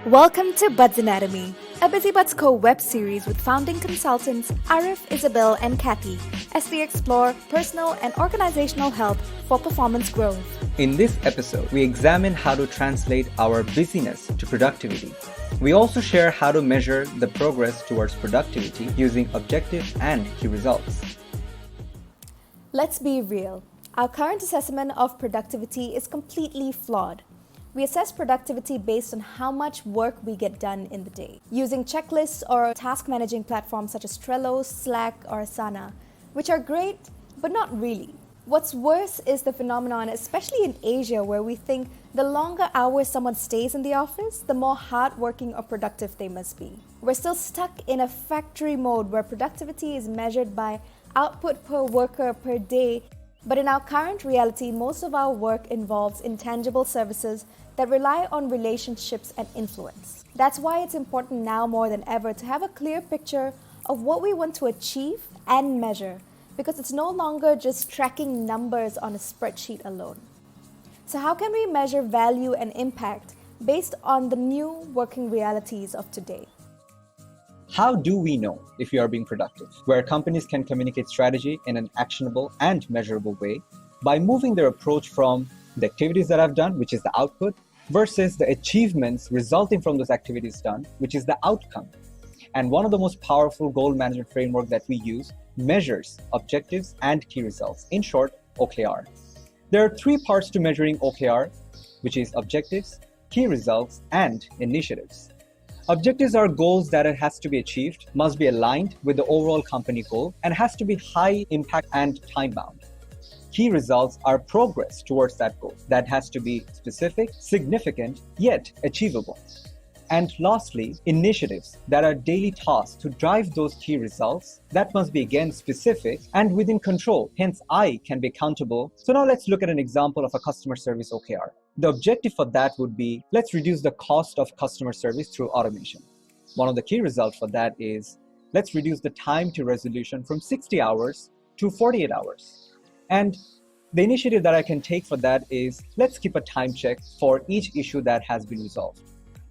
Welcome to BudsAnatomy, a Busy Buds Co web series with founding consultants Arif, Isabel, and Kathy as they explore personal and organizational health for performance growth. In this episode, we examine how to translate our busyness to productivity. We also share how to measure the progress towards productivity using objectives and key results. Let's be real. Our current assessment of productivity is completely flawed. We assess productivity based on how much work we get done in the day, using checklists or task managing platforms such as Trello, Slack, or Asana, which are great, but not really. What's worse is the phenomenon, especially in Asia, where we think the longer hours someone stays in the office, the more hardworking or productive they must be. We're still stuck in a factory mode where productivity is measured by output per worker per day. But in our current reality, most of our work involves intangible services that rely on relationships and influence. That's why it's important now more than ever to have a clear picture of what we want to achieve and measure, because it's no longer just tracking numbers on a spreadsheet alone. So how can we measure value and impact based on the new working realities of today? How do we know if we are being productive? Where companies can communicate strategy in an actionable and measurable way by moving their approach from the activities that I've done, which is the output, versus the achievements resulting from those activities done, which is the outcome. And one of the most powerful goal management framework that we use measures objectives and key results. In short, O.K.R. There are three parts to measuring O.K.R, which is objectives, key results, and initiatives. Objectives are goals that it has to be achieved, must be aligned with the overall company goal, and has to be high impact and time-bound. Key results are progress towards that goal that has to be specific, significant, yet achievable. And lastly, initiatives that are daily tasks to drive those key results that must be again specific and within control. Hence, I can be accountable. So now let's look at an example of a customer service OKR. The objective for that would be, let's reduce the cost of customer service through automation. One of the key results for that is, let's reduce the time to resolution from 60 hours to 48 hours. And the initiative that I can take for that is, let's keep a time check for each issue that has been resolved.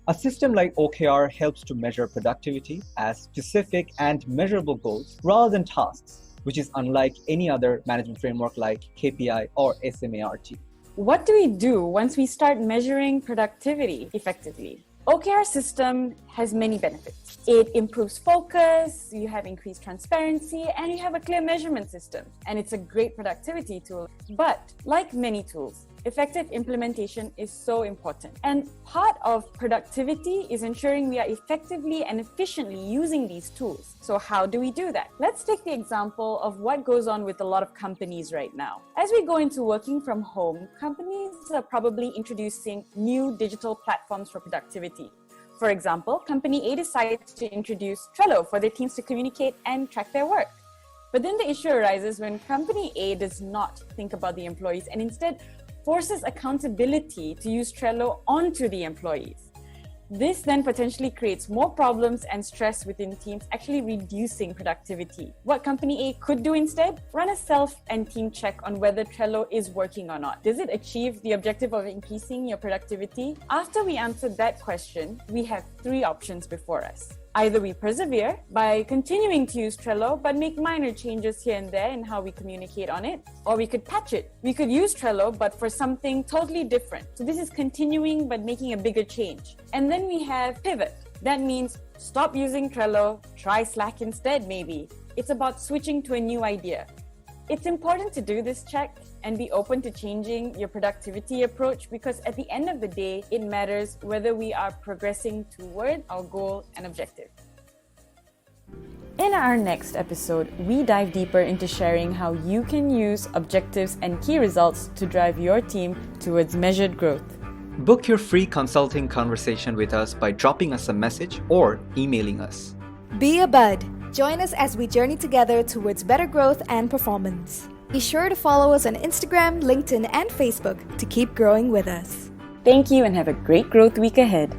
A system like OKR helps to measure productivity as specific and measurable goals rather than tasks, which is unlike any other management framework like KPI or SMART. What do we do once we start measuring productivity effectively? O.K.R system has many benefits. It improves focus, you have increased transparency, and you have a clear measurement system. And it's a great productivity tool. But like many tools, effective implementation is so important. And part of productivity is ensuring we are effectively and efficiently using these tools. So how do we do that? Let's take the example of what goes on with a lot of companies right now. As we go into working from home, companies are probably introducing new digital platforms for productivity. For example, Company A decides to introduce Trello for their teams to communicate and track their work. But then the issue arises when Company A does not think about the employees and instead forces accountability to use Trello onto the employees. This then potentially creates more problems and stress within teams, actually reducing productivity. What Company A could do instead? Run a self and team check on whether Trello is working or not. Does it achieve the objective of increasing your productivity? After we answer that question, we have three options before us. Either we persevere by continuing to use Trello but make minor changes here and there in how we communicate on it, or we could patch it. We could use Trello but for something totally different. So this is continuing but making a bigger change. And then we have pivot. That means stop using Trello, try Slack instead maybe. It's about switching to a new idea. It's important to do this check and be open to changing your productivity approach, because at the end of the day, it matters whether we are progressing toward our goal and objective. In our next episode, we dive deeper into sharing how you can use objectives and key results to drive your team towards measured growth. Book your free consulting conversation with us by dropping us a message or emailing us. Be a bud. Join us as we journey together towards better growth and performance. Be sure to follow us on Instagram, LinkedIn, and Facebook to keep growing with us. Thank you and have a great growth week ahead.